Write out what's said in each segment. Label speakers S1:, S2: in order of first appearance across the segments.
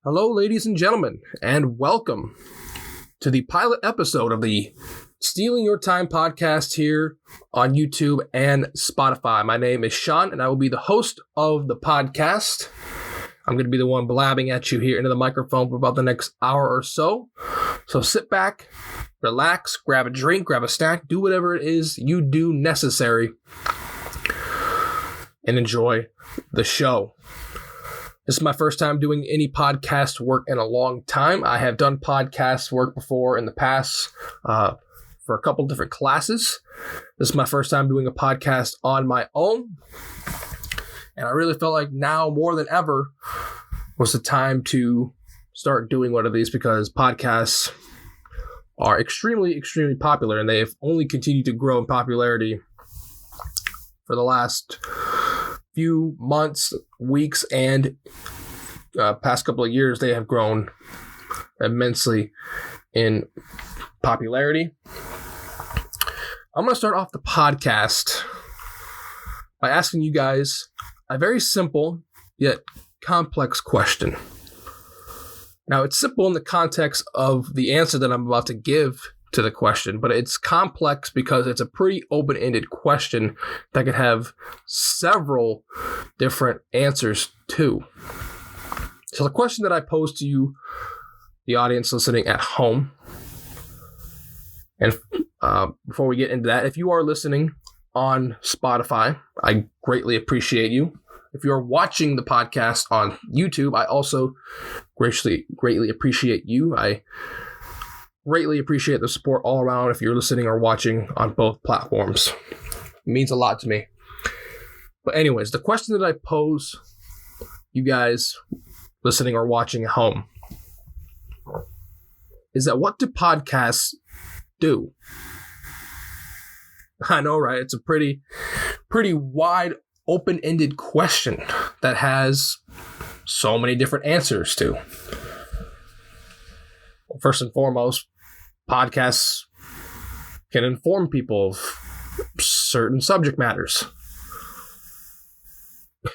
S1: Hello, ladies and gentlemen, and welcome to the pilot episode of the Stealing Your Time podcast here on YouTube and Spotify. My name is Sean, and I will be the host of the podcast. I'm going to be the one blabbing at you here into the microphone for about the next hour or so. So sit back, relax, grab a drink, grab a snack, do whatever it is you do necessary, and enjoy the show. This is my first time doing any podcast work in a long time. I have done podcast work before in the past for a couple different classes. This is my first time doing a podcast on my own. And I really felt like now more than ever was the time to start doing one of these because podcasts are extremely, extremely popular, and they have only continued to grow in popularity for the last few months, weeks, and past couple of years. They have grown immensely in popularity. I'm going to start off the podcast by asking you guys a very simple yet complex question. Now, it's simple in the context of the answer that I'm about to give to the question, but it's complex because it's a pretty open-ended question that could have several different answers too. So the question that I pose to you, the audience listening at home, and before we get into that, if you are listening on Spotify, I greatly appreciate you. If you're watching the podcast on YouTube, I also greatly appreciate you. I greatly appreciate the support all around if you're listening or watching on both platforms. It means a lot to me. But anyways, the question that I pose you guys listening or watching at home is that what do podcasts do? I know, right? It's a pretty wide, open-ended question that has so many different answers to. Well, first and foremost, podcasts can inform people of certain subject matters.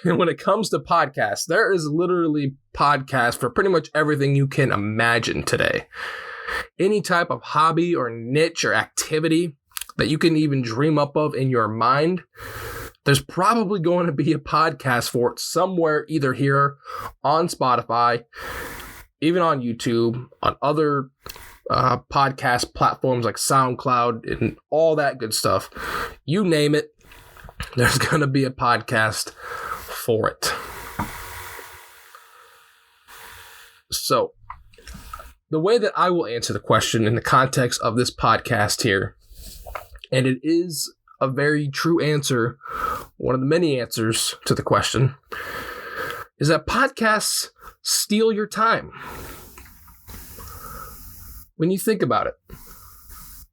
S1: And when it comes to podcasts, there is literally podcasts for pretty much everything you can imagine today. Any type of hobby or niche or activity that you can even dream up of in your mind, there's probably going to be a podcast for it somewhere, either here on Spotify, even on YouTube, on other podcast platforms like SoundCloud and all that good stuff. You name it, there's going to be a podcast for it. So, the way that I will answer the question in the context of this podcast here, and it is a very true answer, one of the many answers to the question, is that podcasts steal your time. When you think about it,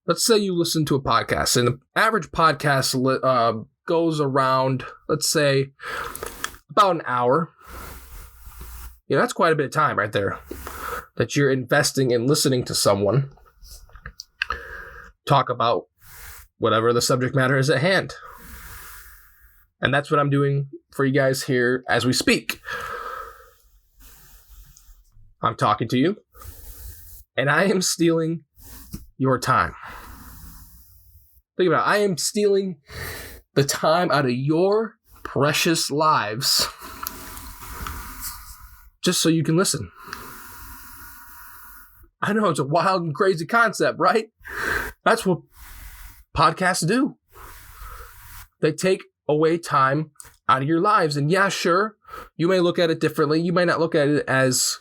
S1: let's say you listen to a podcast, and the average podcast goes around, let's say, about an hour. You know, that's quite a bit of time right there that you're investing in listening to someone talk about whatever the subject matter is at hand. And that's what I'm doing for you guys here as we speak. I'm talking to you, and I am stealing your time. Think about it. I am stealing the time out of your precious lives just so you can listen. I know it's a wild and crazy concept, right? That's what podcasts do. They take away time out of your lives. And yeah, sure, you may look at it differently. You may not look at it as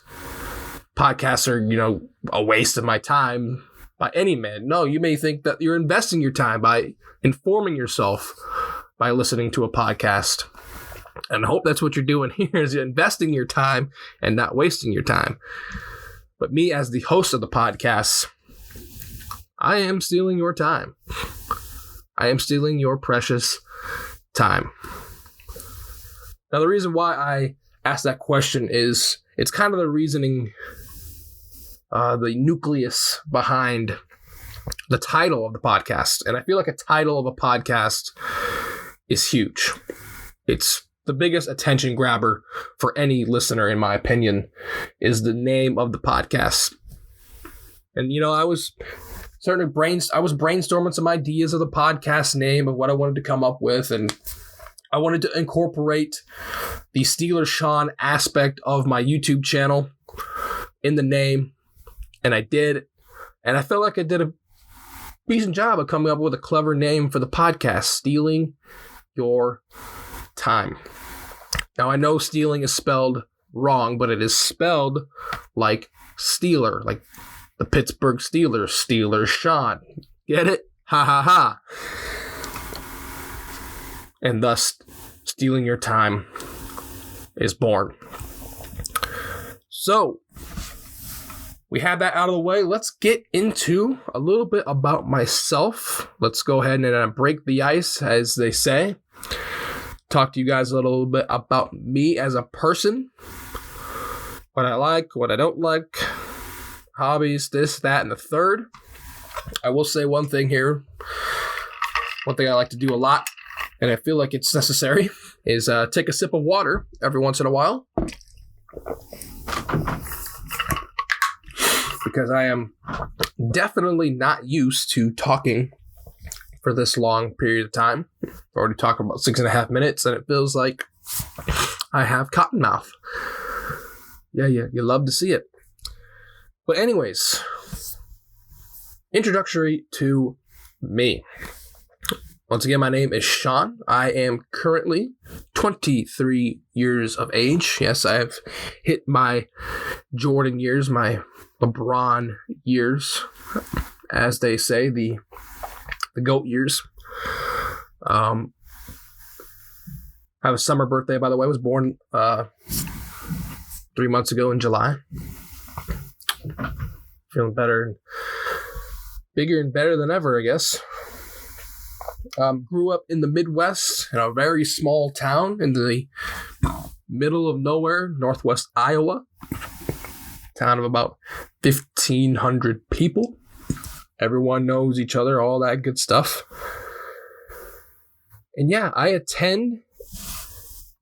S1: podcasts are, a waste of my time by any man. No, you may think that you're investing your time by informing yourself by listening to a podcast. And I hope that's what you're doing here, is you're investing your time and not wasting your time. But me, as the host of the podcast, I am stealing your time. I am stealing your precious time. Now, the reason why I asked that question is it's kind of the reasoning, the nucleus behind the title of the podcast. And I feel like a title of a podcast is huge. It's the biggest attention grabber for any listener, in my opinion, is the name of the podcast. And, I was brainstorming some ideas of the podcast name, of what I wanted to come up with, and I wanted to incorporate the Steelers Sean aspect of my YouTube channel in the name, and I did. And I felt like I did a decent job of coming up with a clever name for the podcast, Stealing Your Time. Now, I know stealing is spelled wrong, but it is spelled like Steeler, like the Pittsburgh Steelers, Steelers Sean. Get it? Ha ha ha. And thus, Stealing Your Time is born. So, we have that out of the way. Let's get into a little bit about myself. Let's go ahead and break the ice, as they say. Talk to you guys a little bit about me as a person. What I like, what I don't like. Hobbies, this, that, and the third. I will say one thing here. One thing I like to do a lot, and I feel like it's necessary, is take a sip of water every once in a while. Because I am definitely not used to talking for this long period of time. I've already talked about 6.5 minutes, and it feels like I have cotton mouth. Yeah, you love to see it. But anyways, introductory to me. Once again, my name is Sean. I am currently 23 years of age. Yes, I have hit my Jordan years, my LeBron years, as they say, the GOAT years. I have a summer birthday, by the way. I was born 3 months ago in July. Feeling better and bigger and better than ever, I guess. Grew up in the Midwest in a very small town in the middle of nowhere, northwest Iowa. Town of about 1,500 people. Everyone knows each other, all that good stuff. And yeah, I attend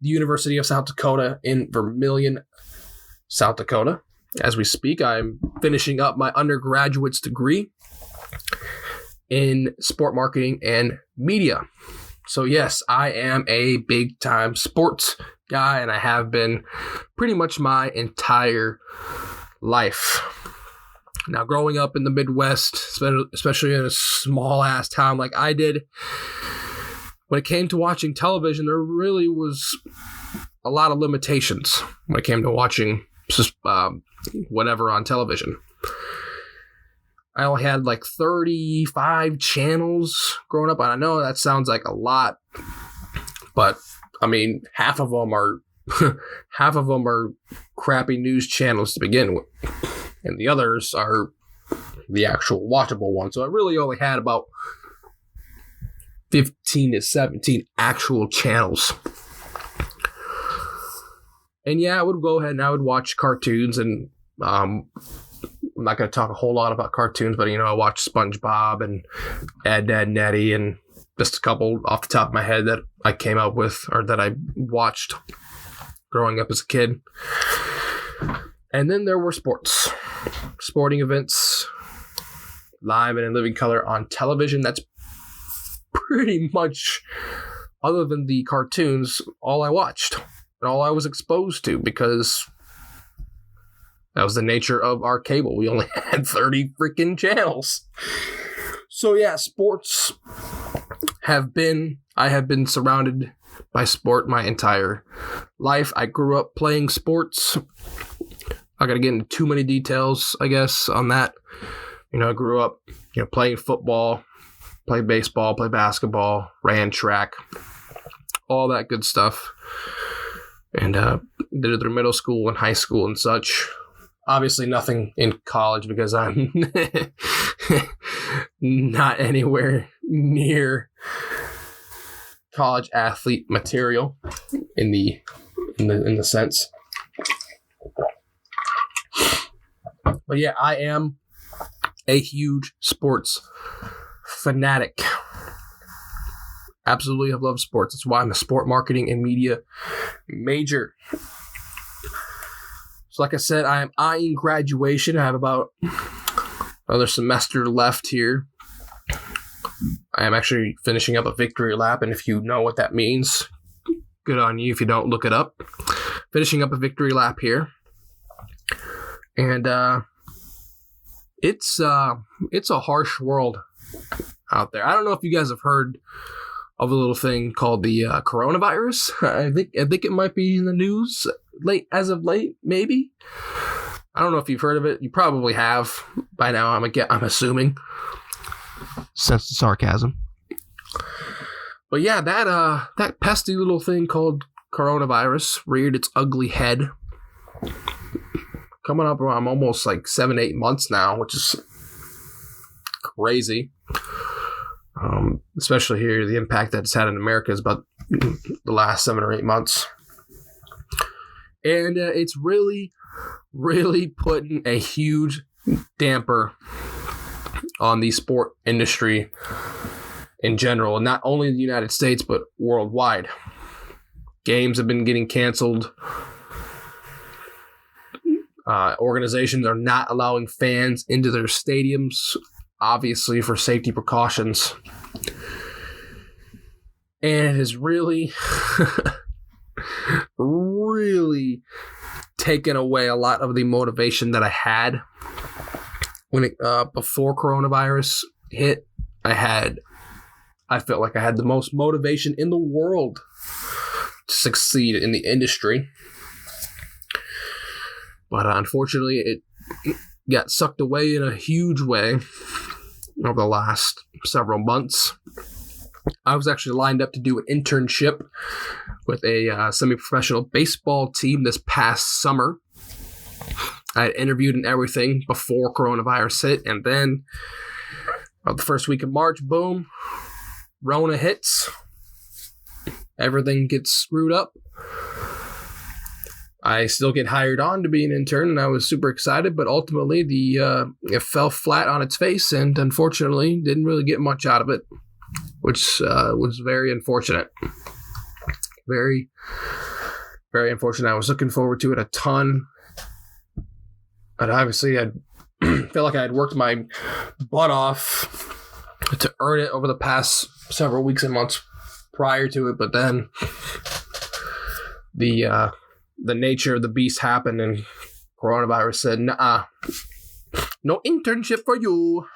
S1: the University of South Dakota in Vermilion, South Dakota. As we speak, I'm finishing up my undergraduate's degree in sport marketing and media. So yes, I am a big-time sports guy, and I have been pretty much my entire life. Now, growing up in the Midwest, especially in a small-ass town like I did, when it came to watching television, there really was a lot of limitations when it came to watching whatever on television. I only had like 35 channels growing up. And I know that sounds like a lot, but I mean, half of them are crappy news channels to begin with, and the others are the actual watchable ones. So I really only had about 15 to 17 actual channels. And yeah, I would go ahead and I would watch cartoons, and I'm not going to talk a whole lot about cartoons, but, I watched SpongeBob and Ed, Edd n Eddy, and just a couple off the top of my head that I came up with, or that I watched growing up as a kid. And then there were sporting events, live and in living color on television. That's pretty much, other than the cartoons, all I watched and all I was exposed to, because that was the nature of our cable. We only had 30 freaking channels. So yeah, sports I have been surrounded by sport my entire life. I grew up playing sports. I got to get into too many details, I guess, on that. I grew up, playing football, played baseball, played basketball, ran track, all that good stuff. And did it through middle school and high school and such. Obviously nothing in college, because I'm not anywhere near college athlete material in the sense. But yeah, I am a huge sports fanatic. Absolutely have loved sports. That's why I'm a sport marketing and media major. So like I said, I am eyeing graduation. I have about another semester left here. I am actually finishing up a victory lap, and if you know what that means, good on you. If you don't, look it up. Finishing up a victory lap here. And it's a harsh world out there. I don't know if you guys have heard of a little thing called the coronavirus. I think it might be in the news as of late, maybe. I don't know if you've heard of it. You probably have by now. I'm assuming. Sense the sarcasm. But yeah, that pesky little thing called coronavirus reared its ugly head. Coming up around almost like 7-8 months now, which is crazy. Especially here, the impact that it's had in America is about the last 7 or 8 months. And it's really, really putting a huge damper on the sport industry in general, and not only in the United States, but worldwide. Games have been getting canceled. Organizations are not allowing fans into their stadiums, obviously for safety precautions. And it has really, really taken away a lot of the motivation that I had when before coronavirus hit. I felt like I had the most motivation in the world to succeed in the industry. But unfortunately, it got sucked away in a huge way over the last several months. I was actually lined up to do an internship with a semi-professional baseball team this past summer. I had interviewed and everything before coronavirus hit, and then the first week of March, boom, Rona hits. Everything gets screwed up. I still get hired on to be an intern, and I was super excited, but ultimately it fell flat on its face, and unfortunately didn't really get much out of it, which was very unfortunate. Very, very unfortunate. I was looking forward to it a ton, but obviously I felt like I had worked my butt off to earn it over the past several weeks and months prior to it, but then the nature of the beast happened, and coronavirus said, "Nah, no internship for you."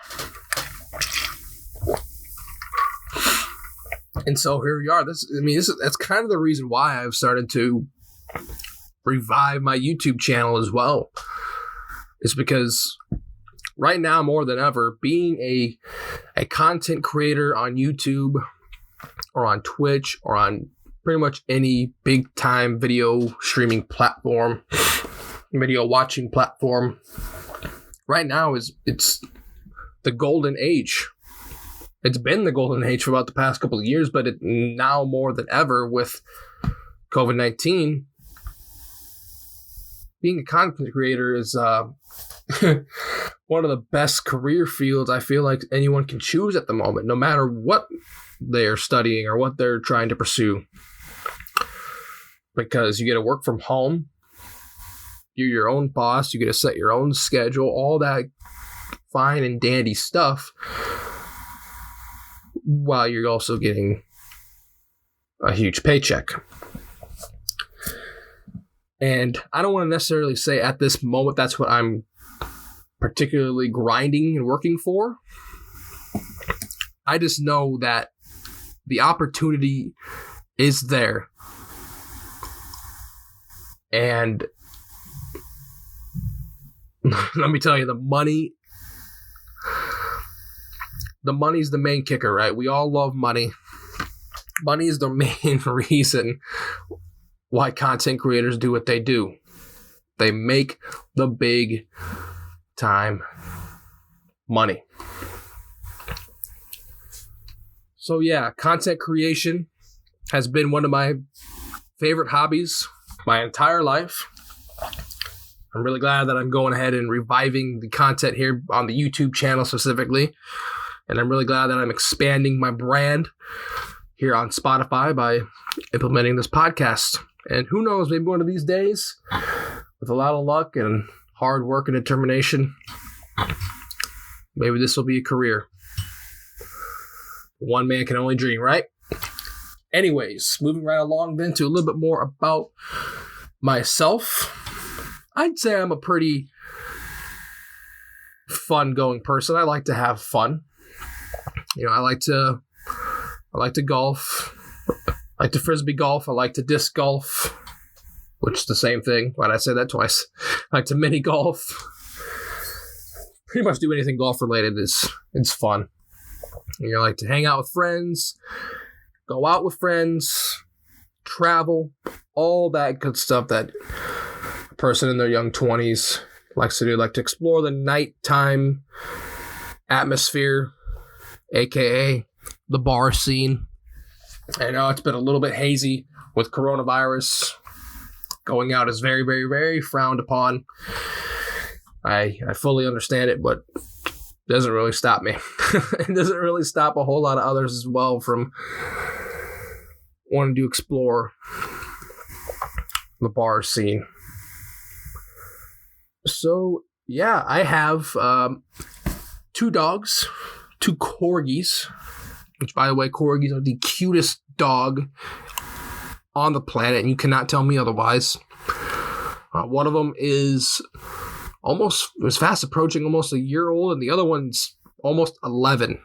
S1: And so here we are. That's kind of the reason why I've started to revive my YouTube channel as well. It's because right now, more than ever, being a content creator on YouTube or on Twitch or on pretty much any big time video streaming platform, video watching platform, right now it's the golden age. It's been the golden age for about the past couple of years, but now more than ever with COVID-19, being a content creator is one of the best career fields I feel like anyone can choose at the moment, no matter what they're studying or what they're trying to pursue. Because you get to work from home, you're your own boss, you get to set your own schedule, all that fine and dandy stuff, while you're also getting a huge paycheck. And I don't want to necessarily say at this moment that's what I'm particularly grinding and working for. I just know that the opportunity is there. And let me tell you, the money's the main kicker, right? We all love money. Money is the main reason why content creators do what they do. They make the big time money. So yeah, content creation has been one of my favorite hobbies my entire life. I'm really glad that I'm going ahead and reviving the content here on the YouTube channel specifically. And I'm really glad that I'm expanding my brand here on Spotify by implementing this podcast. And who knows, maybe one of these days, with a lot of luck and hard work and determination, maybe this will be a career. One man can only dream, right? Anyways, moving right along then to a little bit more about myself. I'd say I'm a pretty fun-going person. I like to have fun. I like to golf. I like to frisbee golf. I like to disc golf, which is the same thing. Why'd I say that twice? I like to mini golf. Pretty much do anything golf related. It's fun. I like to hang out with friends, go out with friends, travel, all that good stuff that a person in their young 20s likes to do. Like to explore the nighttime atmosphere, aka the bar scene. I know it's been a little bit hazy with coronavirus. Going out is very, very, very frowned upon. I fully understand it, but it doesn't really stop me. It doesn't really stop a whole lot of others as well from wanting to explore the bar scene. So, yeah, I have 2 dogs, 2 corgis, which, by the way, corgis are the cutest dog on the planet, and you cannot tell me otherwise. One of them is fast approaching almost a year old, and the other one's almost 11.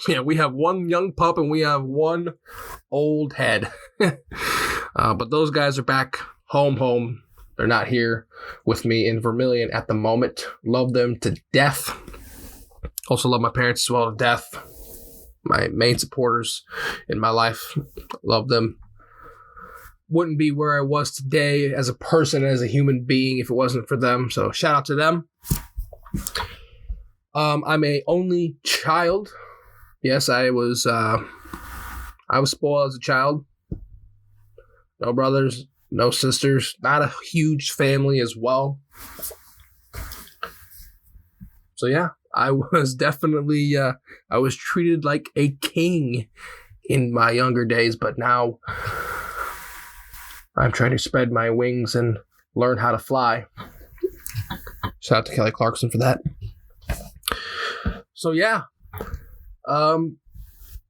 S1: Yeah, we have one young pup and we have one old head. But those guys are back home. They're not here with me in Vermilion at the moment. Love them to death. Also love my parents as well to death. My main supporters in my life. Love them. Wouldn't be where I was today as a person, as a human being, if it wasn't for them. So shout out to them. I'm a only child. Yes, I was spoiled as a child. No brothers, no sisters, not a huge family as well. So yeah, I was definitely, I was treated like a king in my younger days, but now I'm trying to spread my wings and learn how to fly. Shout out to Kelly Clarkson for that. So yeah,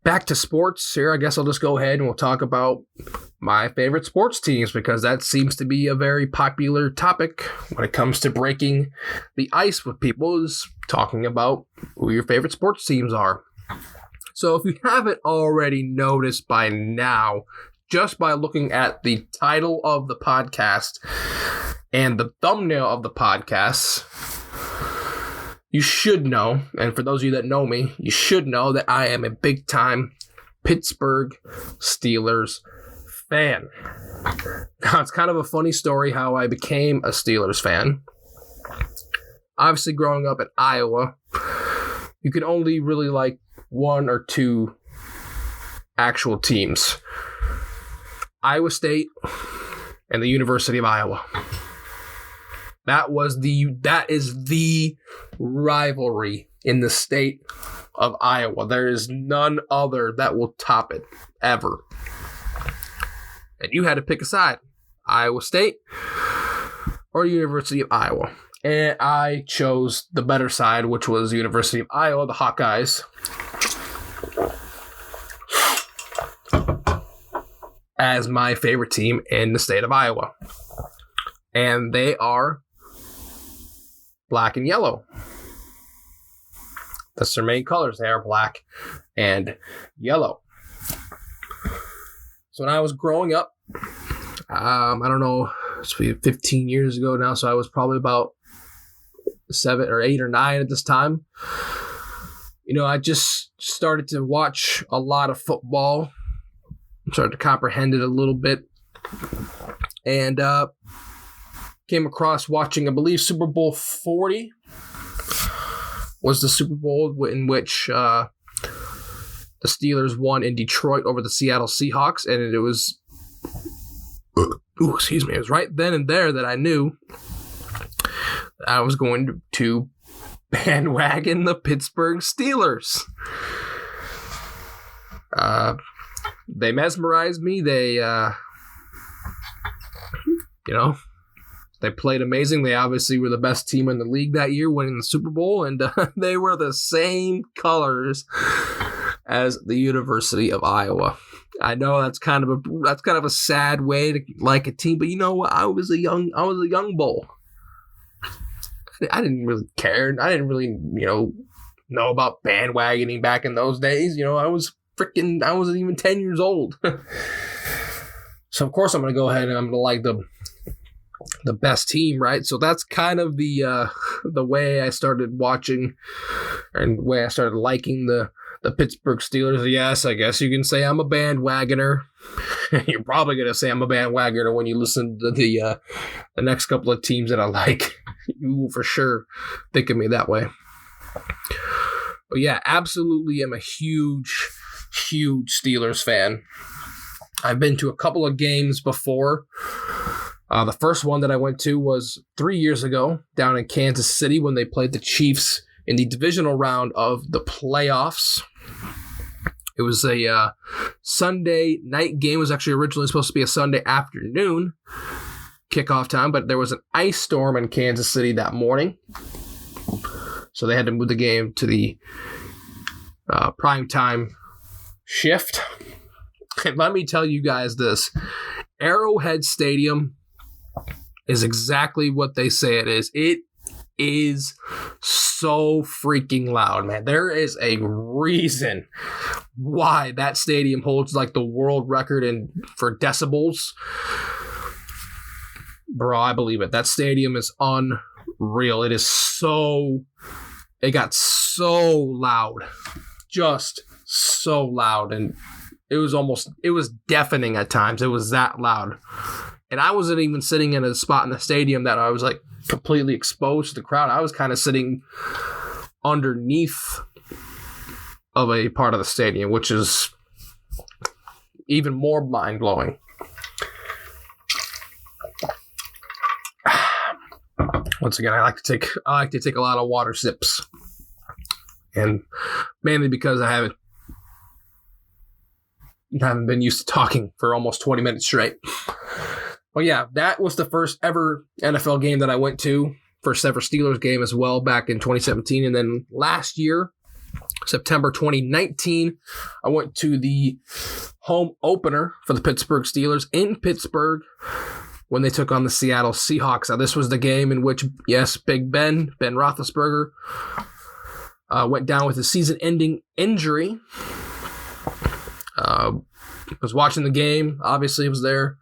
S1: back to sports here. I guess I'll just go ahead and we'll talk about my favorite sports teams, because that seems to be a very popular topic when it comes to breaking the ice with people, is talking about who your favorite sports teams are. So if you haven't already noticed by now, just by looking at the title of the podcast and the thumbnail of the podcast, you should know, and for those of you that know me, you should know that I am a big-time Pittsburgh Steelers fan. Now, it's kind of a funny story how I became a Steelers fan. Obviously, growing up in Iowa, you could only really like 1 or 2 actual teams. Iowa State and the University of Iowa. That is the rivalry in the state of Iowa. There is none other that will top it, ever. And you had to pick a side, Iowa State or University of Iowa. And I chose the better side, which was University of Iowa, the Hawkeyes. As my favorite team in the state of Iowa. And they are black and yellow. That's their main colors. They are black and yellow. So when I was growing up, I don't know, it's 15 years ago now, so I was probably about 7 or 8 or 9 at this time. I just started to watch a lot of football. Started to comprehend it a little bit. And came across watching, I believe, Super Bowl 40 was the Super Bowl in which the Steelers won in Detroit over the Seattle Seahawks. And it was, it was right then and there that I knew that I was going to bandwagon the Pittsburgh Steelers. They mesmerized me. They, they played amazing. They obviously were the best team in the league that year, winning the Super Bowl, and they were the same colors as the University of Iowa. I know that's kind of a sad way to like a team, but you know what? I was a young bull. I didn't really care. I didn't really, know about bandwagoning back in those days. I wasn't even 10 years old. So of course I'm going to go ahead and I'm going to like the best team, right? So that's kind of the way I started watching and the way I started liking the Pittsburgh Steelers. Yes, I guess you can say I'm a bandwagoner. You're probably going to say I'm a bandwagoner when you listen to the next couple of teams that I like. You will for sure think of me that way. But yeah, absolutely am a huge, huge Steelers fan. I've been to a couple of games before. The first one that I went to was 3 years ago down in Kansas City when they played the Chiefs in the divisional round of the playoffs. It was a Sunday night game. It was actually originally supposed to be a Sunday afternoon kickoff time, but there was an ice storm in Kansas City that morning. So they had to move the game to the primetime shift. And let me tell you guys this. Arrowhead Stadium is exactly what they say it is. It is so freaking loud, man. There is a reason why that stadium holds like the world record for decibels. Bro, I believe it. That stadium is unreal. It got so loud. Just so loud. And it was deafening at times. It was that loud. And I wasn't even sitting in a spot in the stadium that I was like completely exposed to the crowd. I was kind of sitting underneath of a part of the stadium, which is even more mind-blowing. Once again, I like to take a lot of water sips. And mainly because I haven't been used to talking for almost 20 minutes straight. Well, yeah, that was the first ever NFL game that I went to. First ever Steelers game as well back in 2017. And then last year, September 2019, I went to the home opener for the Pittsburgh Steelers in Pittsburgh when they took on the Seattle Seahawks. Now, this was the game in which, yes, Big Ben Roethlisberger, went down with a season-ending injury. Was watching the game. Obviously, was there.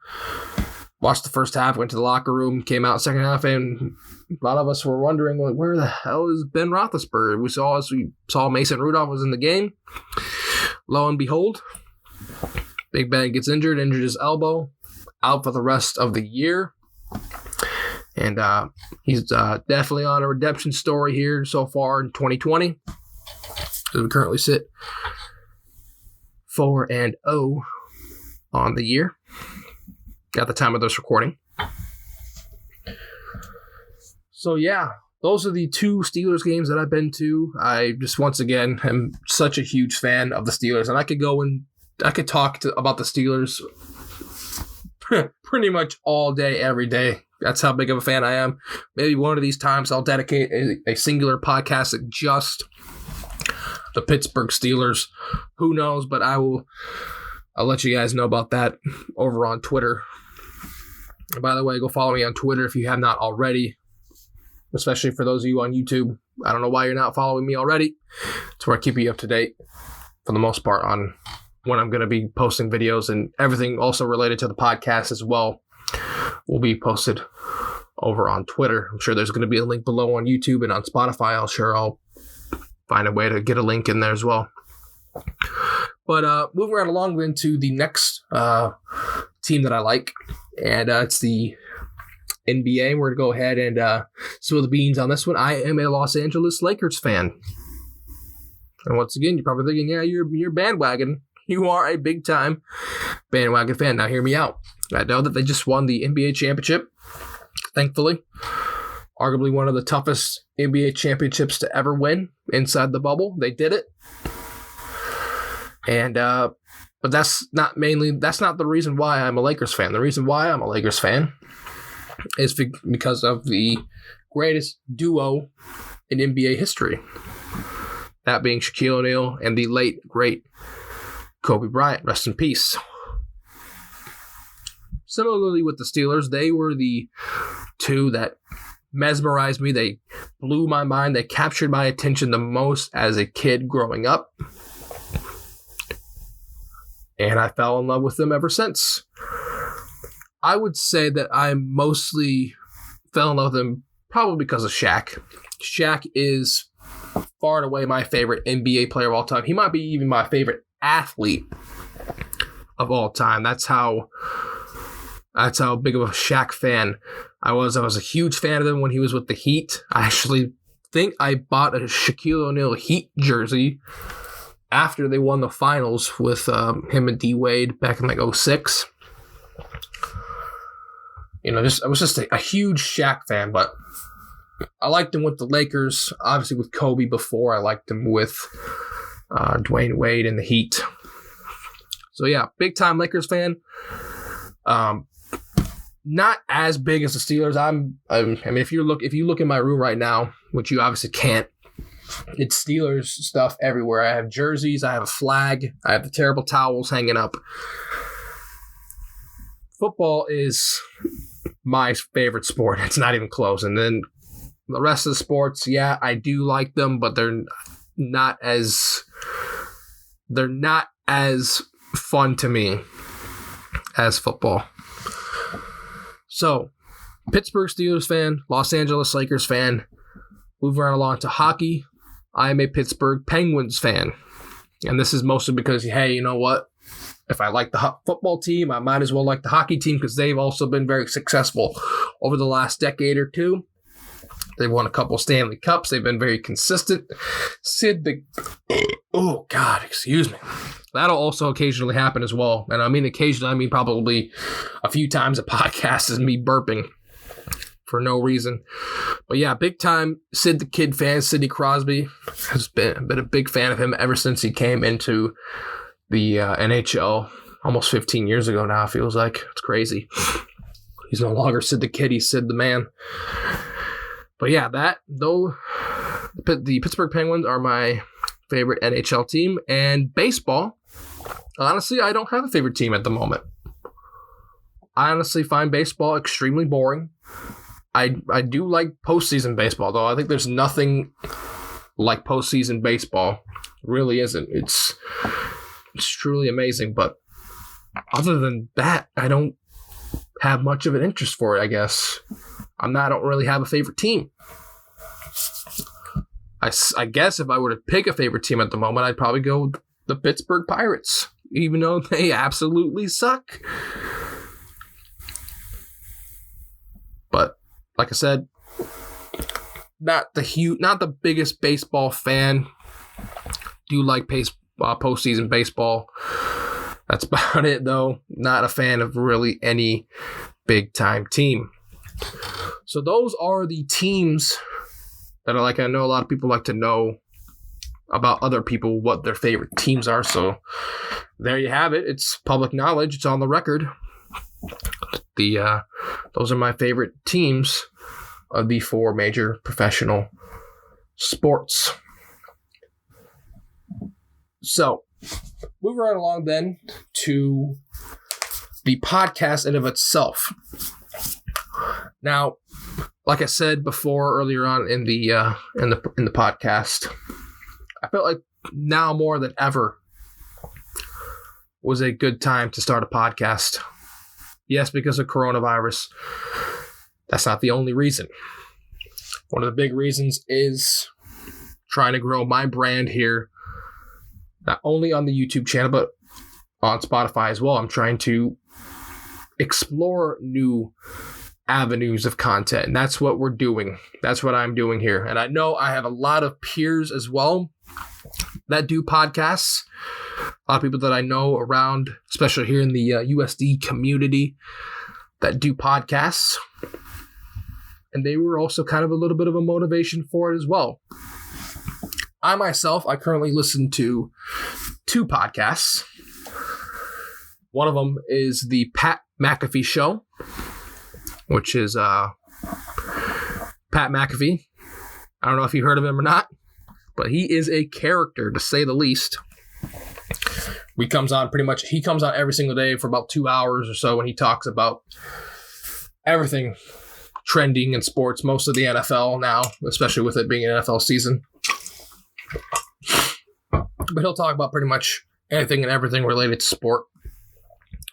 S1: Watched the first half, went to the locker room, came out second half, and a lot of us were wondering, like, where the hell is Ben Roethlisberger? We saw Mason Rudolph was in the game. Lo and behold, Big Ben gets injured his elbow, out for the rest of the year. And he's definitely on a redemption story here so far in 2020. As we currently sit 4-0 on the year. At the time of this recording. So yeah, those are the two Steelers games that I've been to. I just, once again, am such a huge fan of the Steelers, and I could talk about the Steelers pretty much all day, every day. That's how big of a fan I am. Maybe one of these times I'll dedicate a singular podcast to just the Pittsburgh Steelers. Who knows? But I'll let you guys know about that over on Twitter. And by the way, go follow me on Twitter if you have not already, especially for those of you on YouTube. I don't know why you're not following me already. It's where I keep you up to date for the most part on when I'm going to be posting videos, and everything also related to the podcast as well will be posted over on Twitter. I'm sure there's going to be a link below on YouTube and on Spotify. I'll find a way to get a link in there as well. But moving right along into the next team that I like, and it's the NBA. We're going to go ahead and spill the beans on this one. I am a Los Angeles Lakers fan. And once again, you're probably thinking, yeah, you're bandwagon. You are a big-time bandwagon fan. Now, hear me out. I know that they just won the NBA championship, thankfully. Arguably one of the toughest NBA championships to ever win inside the bubble. They did it. And But that's not the reason why I'm a Lakers fan. The reason why I'm a Lakers fan is because of the greatest duo in NBA history. That being Shaquille O'Neal and the late, great Kobe Bryant. Rest in peace. Similarly with the Steelers, they were the two that mesmerized me. They blew my mind. They captured my attention the most as a kid growing up. And I fell in love with them ever since. I would say that I mostly fell in love with them probably because of Shaq. Shaq is far and away my favorite NBA player of all time. He might be even my favorite athlete of all time. That's how big of a Shaq fan I was. I was a huge fan of him when he was with the Heat. I actually think I bought a Shaquille O'Neal Heat jersey after they won the finals with him and D Wade back in like 2006. I was just a huge Shaq fan, but I liked him with the Lakers, obviously with Kobe before. I liked him with Dwayne Wade and the Heat. So yeah, big time Lakers fan. Not as big as the Steelers. I mean, if you look in my room right now, which you obviously can't, it's Steelers stuff everywhere. I have jerseys, I have a flag, I have the terrible towels hanging up. Football is my favorite sport. It's not even close. And then the rest of the sports, yeah, I do like them, but they're not as fun to me as football. So, Pittsburgh Steelers fan, Los Angeles Lakers fan. Moving right along to hockey, I am a Pittsburgh Penguins fan. And this is mostly because, hey, you know what? If I like the football team, I might as well like the hockey team because they've also been very successful over the last decade or two. They've won a couple Stanley Cups. They've been very consistent. Excuse me. That'll also occasionally happen as well. And I mean occasionally, I mean probably a few times a podcast is me burping for no reason. But yeah, big time Sid the Kid fan, Sidney Crosby. Has been a big fan of him ever since he came into the NHL almost 15 years ago now, it feels like. It's crazy. He's no longer Sid the Kid, he's Sid the Man. But yeah, the Pittsburgh Penguins are my favorite NHL team. And baseball, honestly, I don't have a favorite team at the moment. I honestly find baseball extremely boring. I do like postseason baseball, though. I think there's nothing like postseason baseball. It really isn't. It's truly amazing. But other than that, I don't have much of an interest for it, I guess. I don't really have a favorite team. I guess if I were to pick a favorite team at the moment, I'd probably go with the Pittsburgh Pirates, even though they absolutely suck. But like I said, not the biggest baseball fan. Do like postseason baseball. That's about it, though. Not a fan of really any big time team. So those are the teams that I know a lot of people like to know about other people, what their favorite teams are. So there you have it. It's public knowledge. It's on the record. Those are my favorite teams of the 4 major professional sports. So moving right along then to the podcast in of itself. Now, like I said before earlier on in the podcast, I felt like now more than ever was a good time to start a podcast. Yes, because of coronavirus. That's not the only reason. One of the big reasons is trying to grow my brand here, not only on the YouTube channel, but on Spotify as well. I'm trying to explore new avenues of content, and that's what we're doing. That's what I'm doing here. And I know I have a lot of peers as well that do podcasts. A lot of people that I know around, especially here in the USD community, that do podcasts. And they were also kind of a little bit of a motivation for it as well. I currently listen to 2 podcasts. One of them is the Pat McAfee Show, which is Pat McAfee. I don't know if you heard of him or not, but he is a character, to say the least. He comes on every single day for about 2 hours or so, and he talks about everything trending in sports, most of the NFL now, especially with it being an NFL season. But he'll talk about pretty much anything and everything related to sport.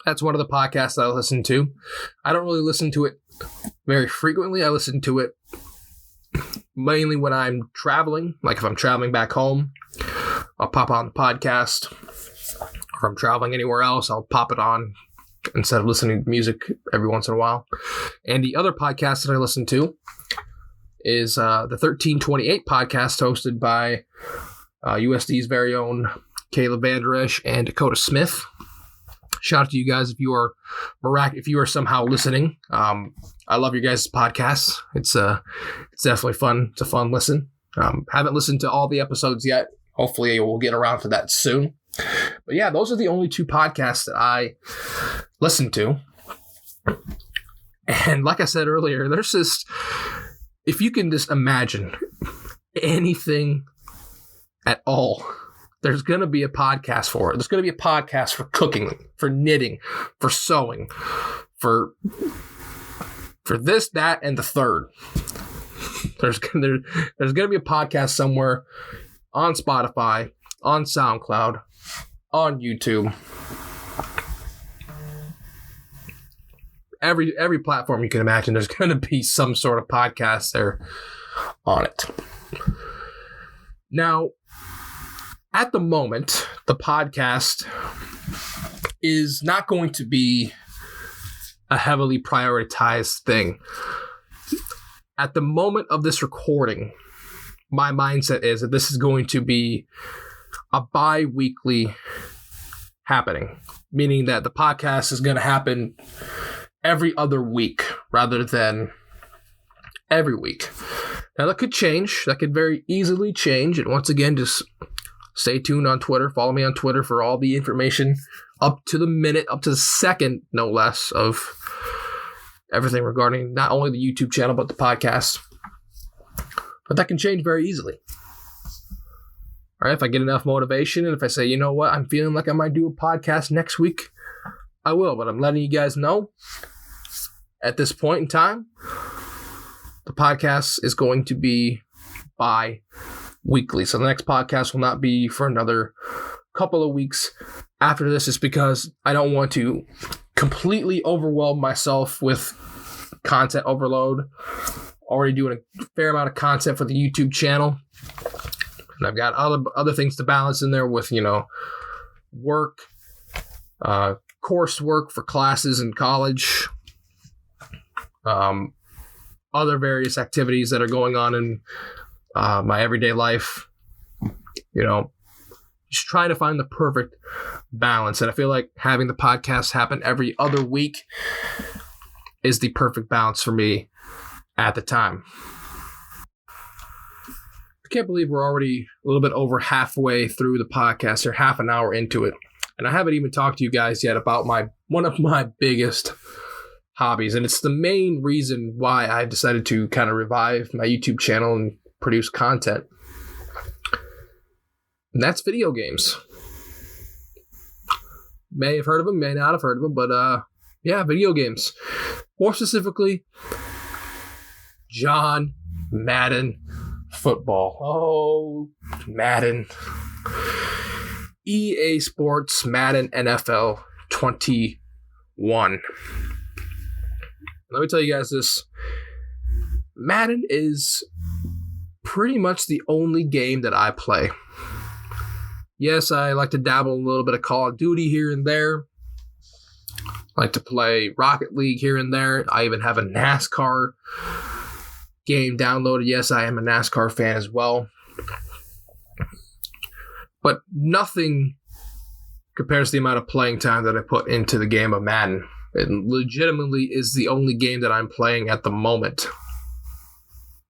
S1: That's one of the podcasts that I listen to. I don't really listen to it very frequently. I listen to it mainly when I'm traveling. Like if I'm traveling back home, I'll pop on the podcast. If I'm traveling anywhere else, I'll pop it on instead of listening to music every once in a while. And the other podcast that I listen to is the 1328 podcast, hosted by USD's very own Caleb Vander Esch and Dakota Smith. Shout out to you guys if you are somehow listening. I love your guys' podcasts. It's definitely fun. It's a fun listen. Haven't listened to all the episodes yet. Hopefully we'll get around to that soon. But yeah, those are the only two podcasts that I listen to. And like I said earlier, there's just, if you can just imagine anything at all, there's going to be a podcast for it. There's going to be a podcast for cooking, for knitting, for sewing, for this, that, and the third. There's going to be a podcast somewhere on Spotify, on SoundCloud, on YouTube. Every platform you can imagine, there's going to be some sort of podcast there on it. Now, at the moment, the podcast is not going to be a heavily prioritized thing. At the moment of this recording, my mindset is that this is going to be a bi-weekly happening, meaning that the podcast is going to happen every other week rather than every week. Now, that could change. That could very easily change. And once again, just stay tuned on Twitter. Follow me on Twitter for all the information up to the minute, up to the second, no less, of everything regarding not only the YouTube channel, but the podcast. But that can change very easily. All right, if I get enough motivation and if I say, you know what, I'm feeling like I might do a podcast next week, I will. But I'm letting you guys know at this point in time, the podcast is going to be bi-weekly. So the next podcast will not be for another couple of weeks after this, is because I don't want to completely overwhelm myself with content overload. Already doing a fair amount of content for the YouTube channel. And I've got other things to balance in there with, work, coursework for classes in college, other various activities that are going on in my everyday life. Just trying to find the perfect balance. And I feel like having the podcast happen every other week is the perfect balance for me at the time. I can't believe we're already a little bit over halfway through the podcast, or half an hour into it. And I haven't even talked to you guys yet about one of my biggest hobbies. And it's the main reason why I've decided to kind of revive my YouTube channel and produce content. And that's video games. May have heard of them, may not have heard of them, but yeah, video games. More specifically, John Madden football. Oh, Madden. EA Sports Madden NFL 21. Let me tell you guys this. Madden is pretty much the only game that I play. Yes, I like to dabble a little bit of Call of Duty here and there. I like to play Rocket League here and there. I even have a NASCAR game downloaded. Yes, I am a NASCAR fan as well. But nothing compares to the amount of playing time that I put into the game of Madden. It legitimately is the only game that I'm playing at the moment.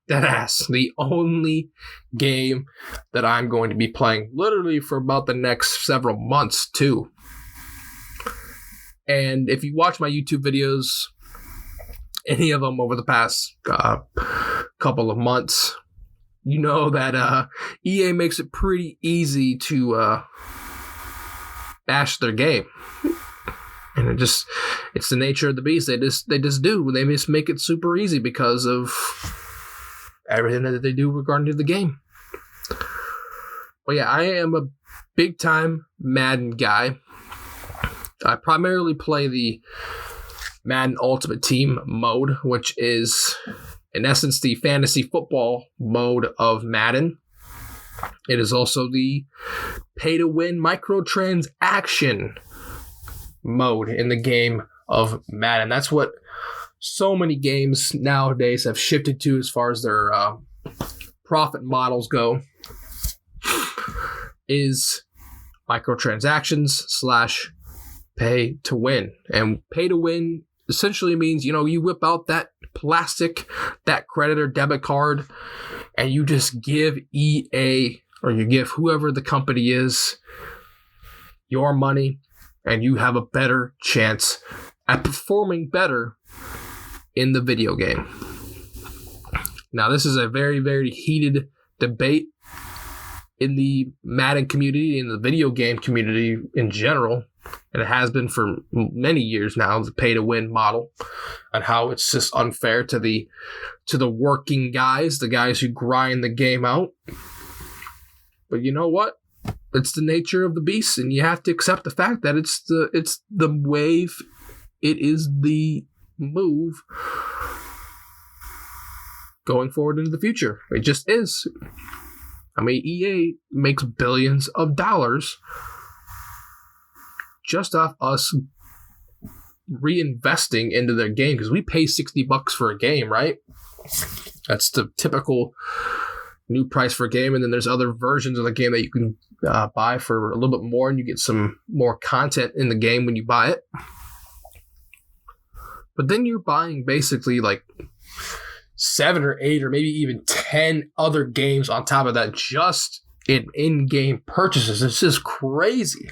S1: Deadass. The only game that I'm going to be playing literally for about the next several months, too. And if you watch my YouTube videos, any of them over the past couple of months, you know that EA makes it pretty easy to bash their game. And it's the nature of the beast. They just do. They just make it super easy because of everything that they do regarding to the game. But yeah, I am a big time Madden guy. I primarily play the Madden Ultimate Team mode, which is in essence the fantasy football mode of Madden. It is also the pay-to-win microtransaction mode in the game of Madden. That's what so many games nowadays have shifted to as far as their profit models go, is microtransactions / pay to win. And pay to win essentially means, you whip out that plastic, that credit or debit card, and you just give EA, or you give whoever the company is, your money, and you have a better chance at performing better in the video game. Now, this is a very, very heated debate in the Madden community, in the video game community in general, and it has been for many years now, the pay-to-win model, and how it's just unfair to the working guys, the guys who grind the game out. But you know what? It's the nature of the beast, and you have to accept the fact that it's the wave. It is the move going forward into the future. It just is. I mean, EA makes billions of dollars just off us reinvesting into their game, because we pay $60 for a game, right? That's the typical new price for a game, and then there's other versions of the game that you can buy for a little bit more, and you get some more content in the game when you buy it. But then you're buying basically like 7 or 8 or maybe even 10 other games on top of that, just in-game purchases. It's just crazy.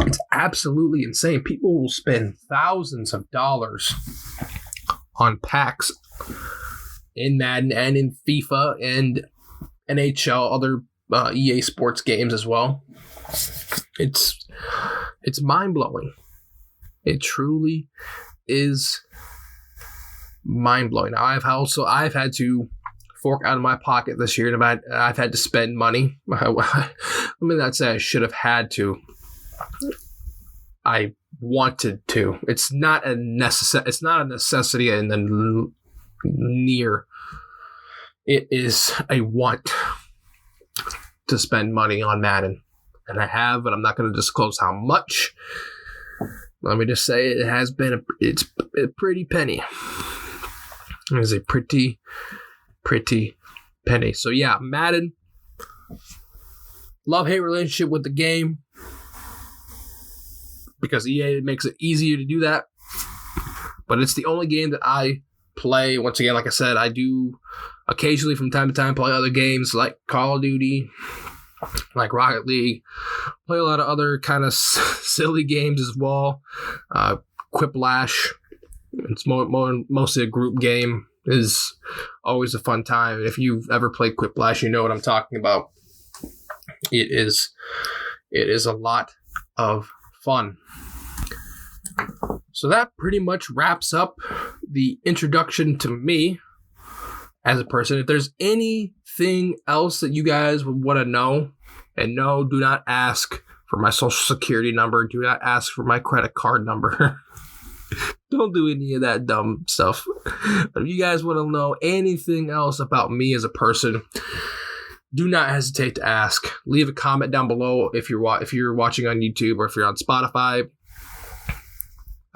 S1: It's absolutely insane. People will spend thousands of dollars on packs in Madden and in FIFA and NHL, other EA Sports games as well. It's mind-blowing. It truly is mind-blowing. Now, I've had to fork out of my pocket this year, and I've had to spend money. Let me not say I should have had to. I wanted to. It's not a necessity in the near. It is a want to spend money on Madden, and I have, but I'm not going to disclose how much. Let me just say it has been it's a pretty penny. It is a pretty penny. So yeah, Madden. Love-hate relationship with the game, because EA makes it easier to do that. But it's the only game that I play. Once again, like I said, I do occasionally from time to time play other games like Call of Duty, like Rocket League, play a lot of other kind of silly games as well. Quiplash, it's mostly a group game, is always a fun time. If you've ever played Quiplash, you know what I'm talking about. It is a lot of fun. So that pretty much wraps up the introduction to me as a person. If there's anything else that you guys would want to know, and no, do not ask for my social security number. Do not ask for my credit card number. Don't do any of that dumb stuff. But if you guys want to know anything else about me as a person, do not hesitate to ask. Leave a comment down below if you're watching on YouTube, or if you're on Spotify.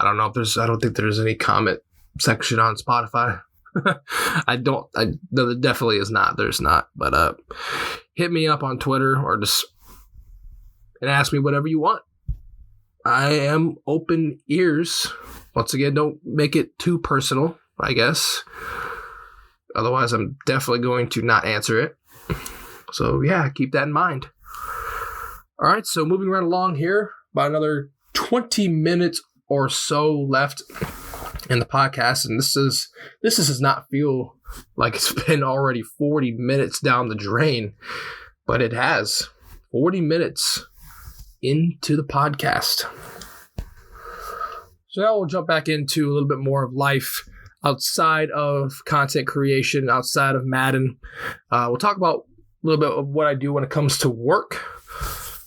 S1: I don't think there's any comment section on Spotify. No, there definitely is not. There's not. But hit me up on Twitter, or just and ask me whatever you want. I am open ears. Once again, don't make it too personal, I guess. Otherwise, I'm definitely going to not answer it. So yeah, keep that in mind. All right, so moving right along here, about another 20 minutes or so left in the podcast, and this does not feel like it's been already 40 minutes down the drain, but it has. 40 minutes into the podcast. So now we'll jump back into a little bit more of life outside of content creation, outside of Madden. We'll talk about a little bit of what I do when it comes to work.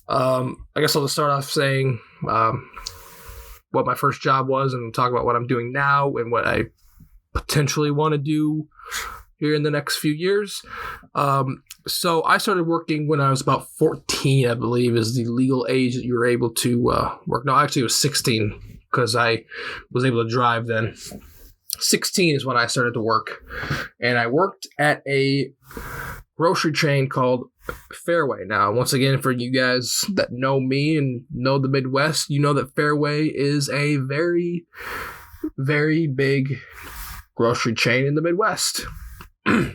S1: I guess I'll just start off saying what my first job was, and talk about what I'm doing now and what I potentially want to do here in the next few years. So I started working when I was about 14, I believe, is the legal age that you were able to work. No, actually it was 16 because I was able to drive then. 16 is when I started to work, and I worked at a grocery chain called Fairway. Now, once again, for you guys that know me and know the Midwest, you know that Fairway is a very, very big grocery chain in the Midwest.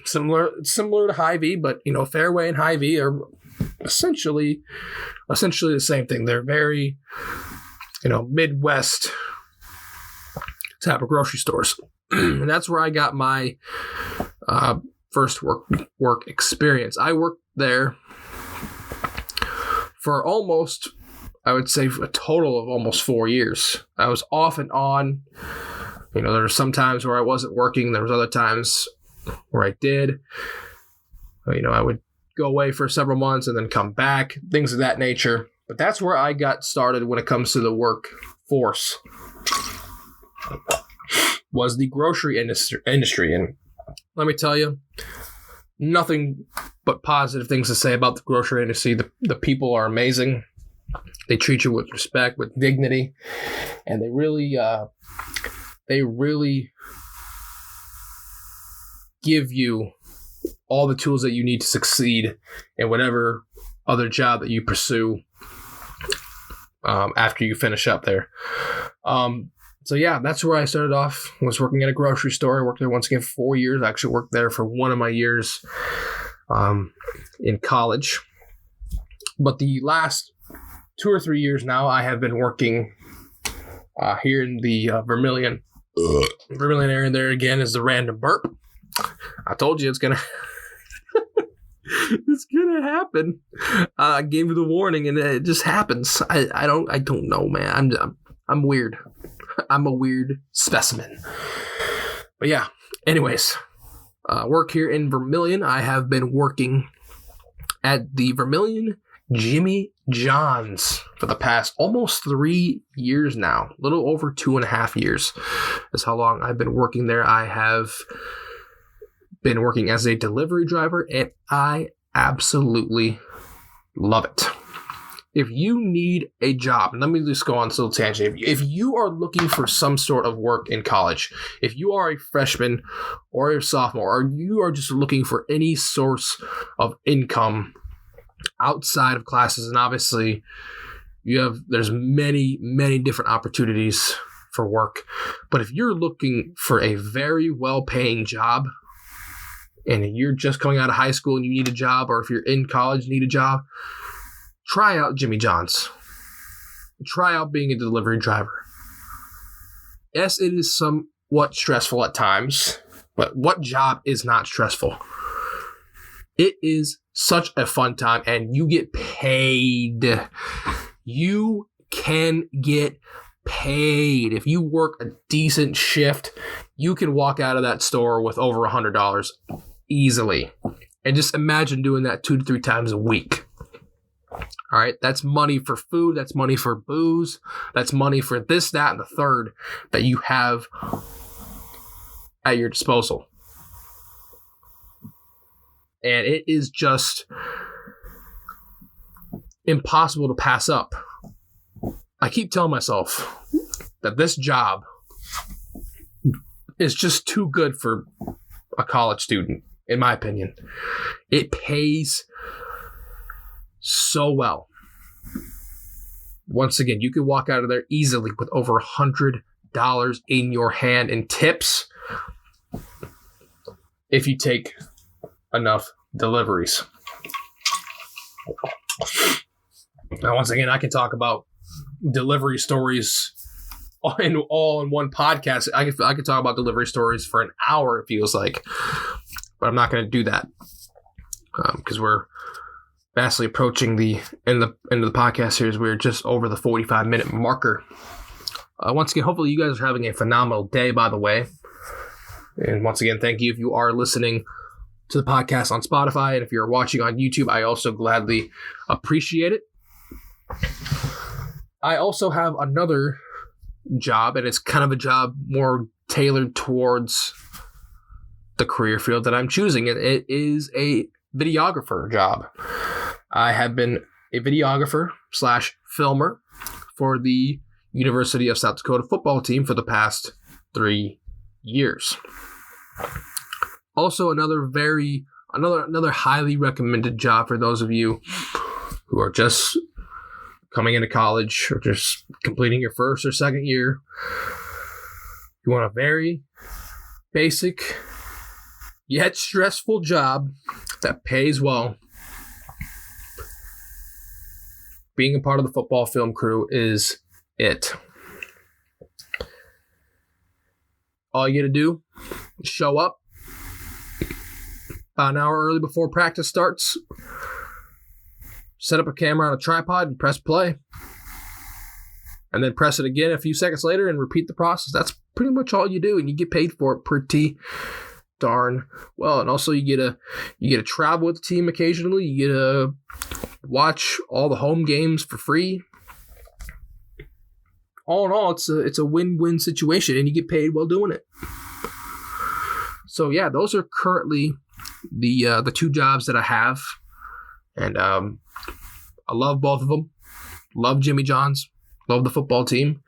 S1: similar to Hy-Vee, but Fairway and Hy-Vee are essentially the same thing. They're very Midwest type of grocery stores. And that's where I got my first work experience. I worked there for almost, I would say, a total of almost 4 years. I was off and on. There were some times where I wasn't working. There was other times where I did. I would go away for several months and then come back, things of that nature. But that's where I got started when it comes to the workforce, was the grocery industry. And let me tell you, nothing but positive things to say about the grocery industry. The people are amazing. They treat you with respect, with dignity, and they really give you all the tools that you need to succeed in whatever other job that you pursue after you finish up there. So yeah, that's where I started off. I was working at a grocery store. I worked there once again for 4 years. I actually worked there for one of my years in college. But the last 2 or 3 years now, I have been working here in the Vermilion area. And there again is the random burp. I told you it's gonna happen. I gave you the warning, and it just happens. I don't know, man. I'm weird. I'm a weird specimen. But yeah, anyways, work here in Vermilion. I have been working at the Vermilion Jimmy John's for the past almost 3 years now. A little over 2.5 years is how long I've been working there. I have been working as a delivery driver, and I absolutely love it. If you need a job, and let me just go on a little tangent. If you are looking for some sort of work in college, if you are a freshman or a sophomore, or you are just looking for any source of income outside of classes, and obviously there's many, many different opportunities for work. But if you're looking for a very well-paying job, and you're just coming out of high school and you need a job, or if you're in college and need a job, try out Jimmy John's. Try out being a delivery driver. Yes, it is somewhat stressful at times, but what job is not stressful? It is such a fun time, and you get paid. You can get paid. If you work a decent shift, you can walk out of that store with over $100 easily. And just imagine doing that 2 to 3 times a week. All right, that's money for food, that's money for booze, that's money for this, that, and the third that you have at your disposal. And it is just impossible to pass up. I keep telling myself that this job is just too good for a college student, in my opinion. It pays so well. Once again, you can walk out of there easily with over $100 in your hand in tips if you take enough deliveries. Now, once again, I can talk about delivery stories all in one podcast. I could talk about delivery stories for an hour, it feels like. But I'm not going to do that because we're vastly approaching the end of the podcast series. We're just over the 45-minute marker. Once again, hopefully you guys are having a phenomenal day, by the way. And once again, thank you if you are listening to the podcast on Spotify. And if you're watching on YouTube, I also gladly appreciate it. I also have another job, and it's kind of a job more tailored towards the career field that I'm choosing. It is a videographer job. I have been a videographer / filmer for the University of South Dakota football team for the past 3 years. Also, another highly recommended job for those of you who are just coming into college or just completing your first or second year. You want a very basic yet stressful job that pays well. Being a part of the football film crew is it. All you got to do is show up about an hour early before practice starts, set up a camera on a tripod and press play, and then press it again a few seconds later and repeat the process. That's pretty much all you do, and you get paid for it pretty darn well. And also you get to travel with the team occasionally. You get to watch all the home games for free. All in all, it's a win-win situation, and you get paid while doing it. So yeah, those are currently the two jobs that I have, and I love both of them. Love Jimmy John's. Love the football team.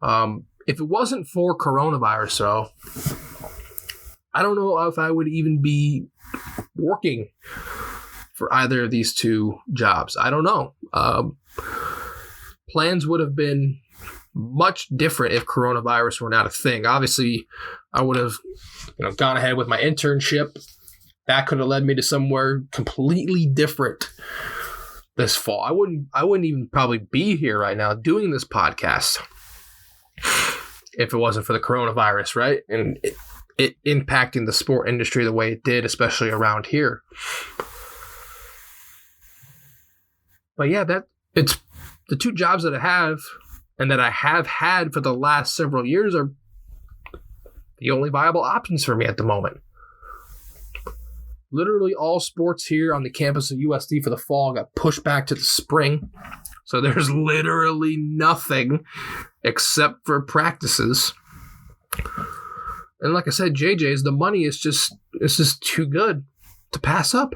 S1: If it wasn't for coronavirus, though, I don't know if I would even be working for either of these two jobs. I don't know. Plans would have been much different if coronavirus were not a thing. Obviously, I would have gone ahead with my internship. That could have led me to somewhere completely different this fall. I wouldn't even probably be here right now doing this podcast if it wasn't for the coronavirus, right? And it impacting the sport industry the way it did, especially around here. But yeah, it's the two jobs that I have and that I have had for the last several years are the only viable options for me at the moment. Literally all sports here on the campus of USD for the fall got pushed back to the spring. So there's literally nothing except for practices. And like I said, JJ's, the money is just too good to pass up.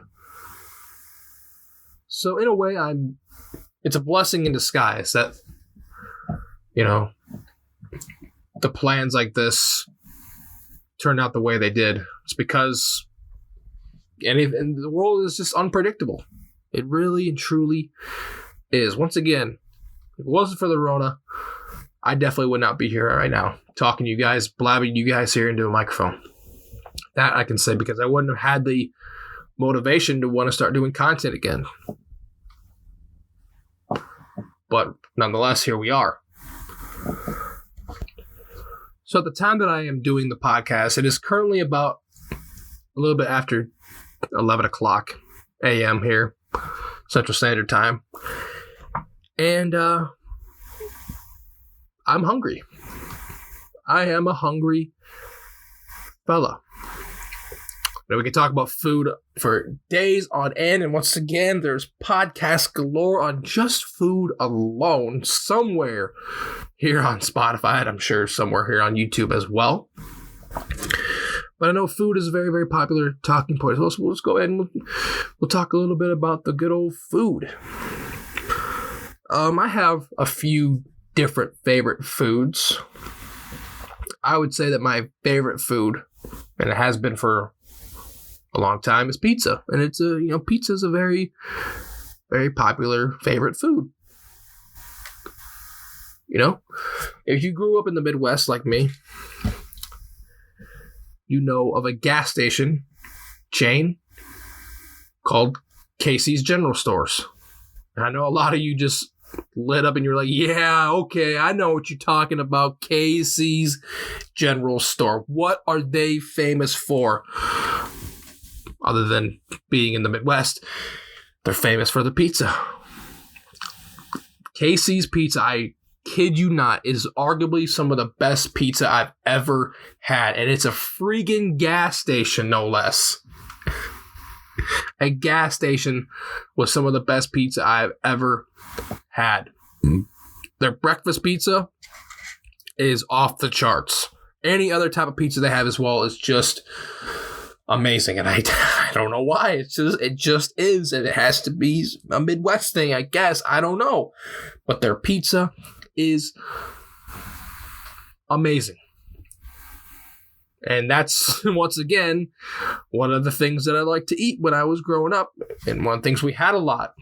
S1: So in a way, it's a blessing in disguise that, the plans like this turned out the way they did. It's because and the world is just unpredictable. It really and truly is. Once again, if it wasn't for the Rona, I definitely would not be here right now talking to you guys, blabbing you guys here into a microphone. That I can say because I wouldn't have had the motivation to want to start doing content again. But nonetheless, here we are. So at the time that I am doing the podcast, it is currently about a little bit after 11 o'clock a.m. here, Central Standard Time. And I'm hungry. I am a hungry fella. Now we can talk about food for days on end. And once again, there's podcasts galore on just food alone somewhere here on Spotify. And I'm sure somewhere here on YouTube as well. But I know food is a very, very popular talking point. So let's go ahead and we'll talk a little bit about the good old food. I have a few different favorite foods. I would say that my favorite food, and it has been for a long time, is pizza. And it's pizza is a very, very popular favorite food. If you grew up in the Midwest like me, you know of a gas station chain called Casey's General Stores. And I know a lot of you just lit up and you're like, yeah, okay, I know what you're talking about. Casey's General Store. What are they famous for? Other than being in the Midwest, they're famous for the pizza. Casey's Pizza, I kid you not, is arguably some of the best pizza I've ever had. And it's a freaking gas station, no less. A gas station with some of the best pizza I've ever had. Their breakfast pizza is off the charts. Any other type of pizza they have as well is just amazing. And I don't know why. It just is. And it has to be a Midwest thing, I guess. I don't know. But their pizza is amazing. And that's, once again, one of the things that I liked to eat when I was growing up. And one of the things we had a lot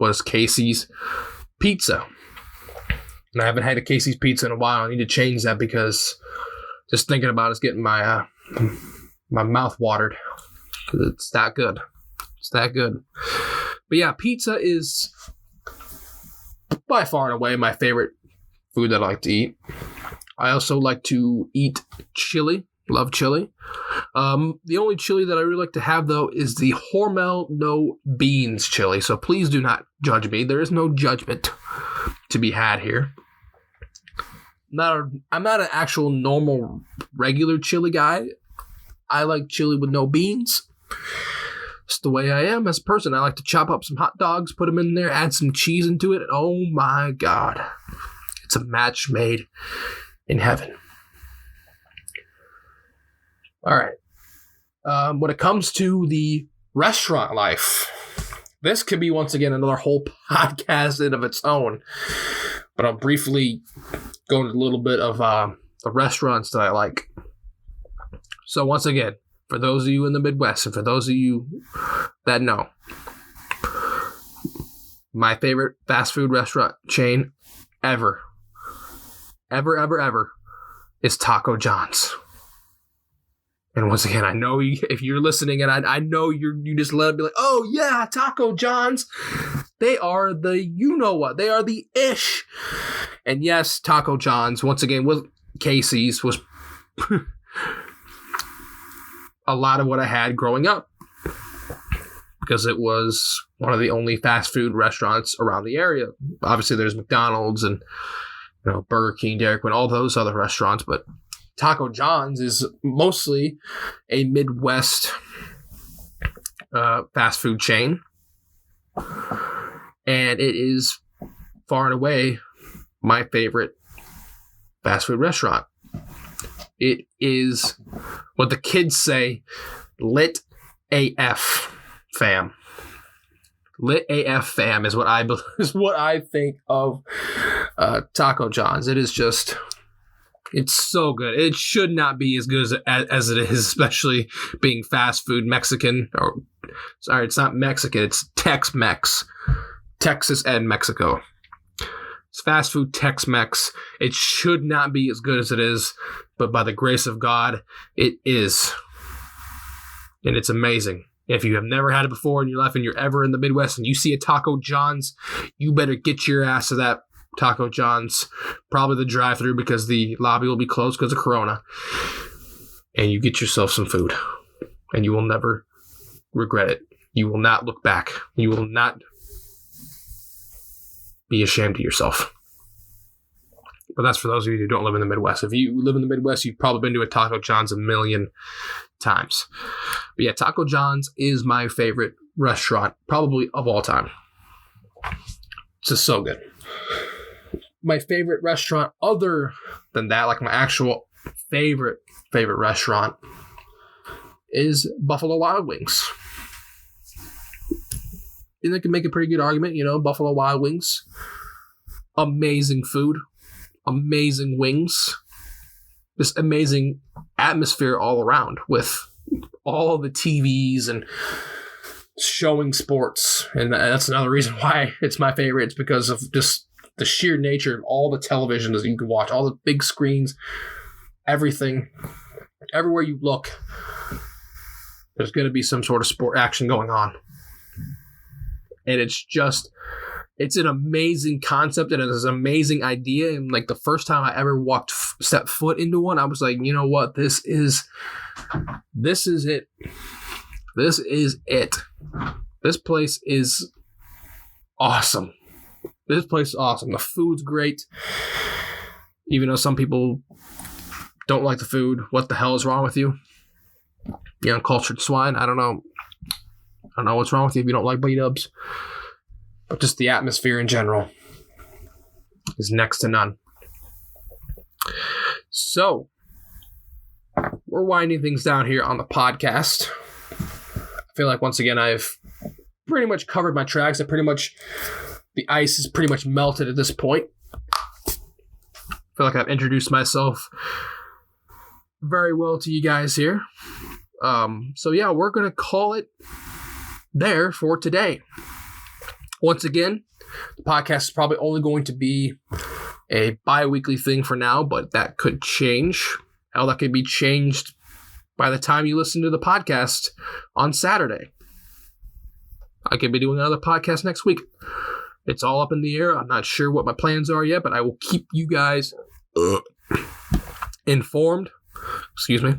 S1: was Casey's Pizza. And I haven't had a Casey's Pizza in a while. I need to change that because just thinking about it's getting my mouth watered. Because it's that good. It's that good. But yeah, pizza is by far and away my favorite food that I like to eat. I also like to eat chili. Love chili. The only chili that I really like to have, though, is the Hormel no beans chili. So please do not judge me. There is no judgment to be had here. I'm not an actual normal regular chili guy. I like chili with no beans. It's the way I am as a person. I like to chop up some hot dogs, put them in there, add some cheese into it. Oh my God. It's a match made in heaven. All right. When it comes to the restaurant life, this could be, once again, another whole podcast in of its own. But I'll briefly go into a little bit of the restaurants that I like. So once again, for those of you in the Midwest, and for those of you that know, my favorite fast food restaurant chain ever is Taco John's. And once again, I know if you're listening, and I know you just let it be like, oh yeah, Taco John's. They are the you-know-what. They are the ish. And yes, Taco John's, once again, with Casey's, was a lot of what I had growing up. Because it was one of the only fast food restaurants around the area. Obviously, there's McDonald's and Burger King, Dairy Queen, all those other restaurants, but Taco John's is mostly a Midwest fast food chain. And it is far and away my favorite fast food restaurant. It is what the kids say, lit AF fam. Lit AF fam is what I think of Taco John's. It is just... It's so good. It should not be as good as it is, especially being fast food Mexican. Sorry, it's not Mexican. It's Tex-Mex. Texas and Mexico. It's fast food Tex-Mex. It should not be as good as it is, but by the grace of God, it is. And it's amazing. If you have never had it before in your life and you're ever in the Midwest and you see a Taco John's, you better get your ass to that Taco John's, probably the drive-thru because the lobby will be closed because of Corona. And you get yourself some food. And you will never regret it. You will not look back. You will not be ashamed of yourself. But that's for those of you who don't live in the Midwest. If you live in the Midwest, you've probably been to a Taco John's a million times. But yeah, Taco John's is my favorite restaurant, probably of all time. It's just so good. My favorite restaurant other than that, like my actual favorite restaurant, is Buffalo Wild Wings. And I can make a pretty good argument, Buffalo Wild Wings. Amazing food. Amazing wings. Just amazing atmosphere all around with all of the TVs and showing sports. And that's another reason why it's my favorite. It's because of just the sheer nature of all the television that you can watch, all the big screens, everything. Everywhere you look, there's going to be some sort of sport action going on. And it's just It's an amazing concept and it's an amazing idea. And like the first time I ever stepped foot into one, I was like, you know what? This is it. This is it. This place is awesome. This place is awesome. The food's great. Even though some people don't like the food, what the hell is wrong with you? You uncultured swine. I don't know what's wrong with you if you don't like B-dubs. But just the atmosphere in general is next to none. So, we're winding things down here on the podcast. I feel like once again I've pretty much covered my tracks. The ice is pretty much melted at this point. I feel like I've introduced myself very well to you guys here. So yeah, we're going to call it there for today. Once again, the podcast is probably only going to be a bi-weekly thing for now, but that could change. Hell, that could be changed by the time you listen to the podcast on Saturday. I could be doing another podcast next week. It's all up in the air. I'm not sure what my plans are yet, but I will keep you guys informed. Excuse me.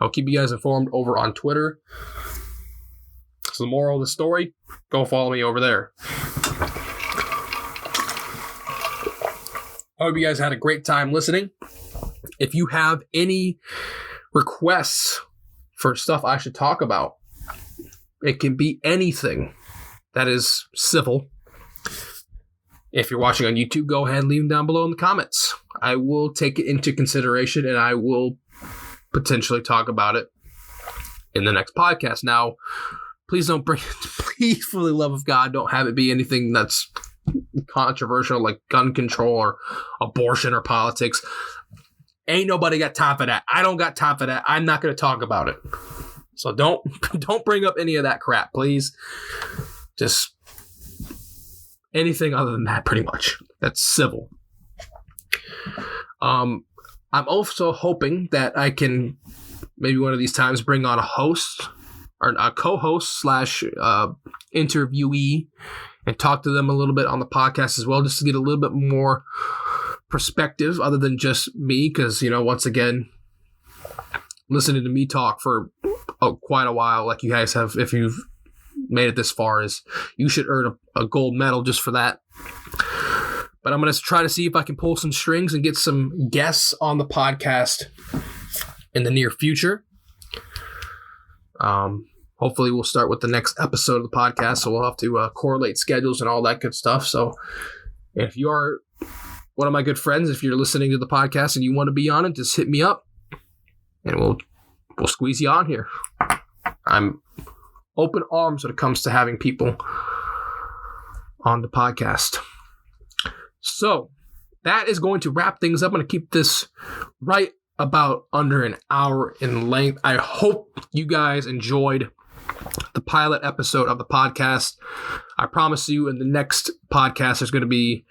S1: I'll keep you guys informed over on Twitter. So the moral of the story, go follow me over there. I hope you guys had a great time listening. If you have any requests for stuff I should talk about, it can be anything that is civil. If you're watching on YouTube, go ahead and leave them down below in the comments. I will take it into consideration and I will potentially talk about it in the next podcast. Now, please, for the love of God, don't have it be anything that's controversial like gun control or abortion or politics. Ain't nobody got time for that. I don't got time for that. I'm not going to talk about it. So don't bring up any of that crap, please. Just anything other than that, pretty much. That's civil. I'm also hoping that I can maybe one of these times bring on a host or a co-host / interviewee and talk to them a little bit on the podcast as well, just to get a little bit more perspective other than just me. Because, once again, listening to me talk for quite a while, like you guys have, if you've made it this far, is you should earn a gold medal just for that. But I'm going to try to see if I can pull some strings and get some guests on the podcast in the near future. Hopefully we'll start with the next episode of the podcast, so we'll have to correlate schedules and all that good stuff. So if you are one of my good friends, if you're listening to the podcast and you want to be on it, just hit me up and we'll squeeze you on here. I'm open arms when it comes to having people on the podcast. So that is going to wrap things up. I'm going to keep this right about under an hour in length. I hope you guys enjoyed the pilot episode of the podcast. I promise you in the next podcast there's going to be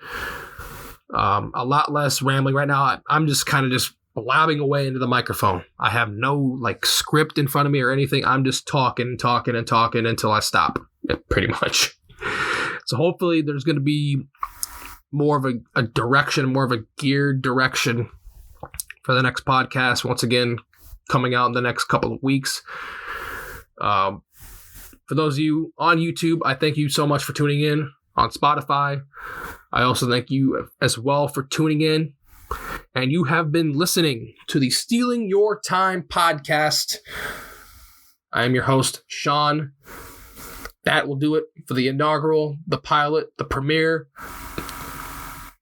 S1: a lot less rambling. Right now I'm just kind of just blabbing away into the microphone. I have no script in front of me or anything. I'm just talking until I stop, pretty much. So hopefully there's going to be more of a direction, more of a geared direction for the next podcast. Once again, coming out in the next couple of weeks. For those of you on YouTube, I thank you so much for tuning in. On Spotify, I also thank you as well for tuning in. And you have been listening to the Stealing Your Time podcast. I am your host, Sean. That will do it for the inaugural, the pilot, the premiere,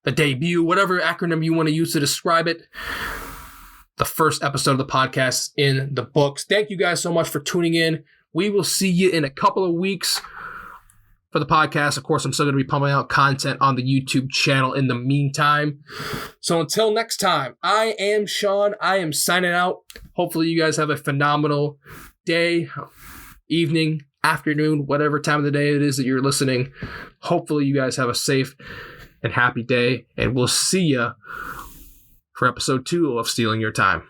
S1: the debut, whatever acronym you want to use to describe it. The first episode of the podcast in the books. Thank you guys so much for tuning in. We will see you in a couple of weeks for the podcast. Of course, I'm still going to be pumping out content on the YouTube channel in the meantime. So until next time, I am Sean. I am signing out. Hopefully you guys have a phenomenal day, evening, afternoon, whatever time of the day it is that you're listening. Hopefully you guys have a safe and happy day, and we'll see you for episode 2 of Stealing Your Time.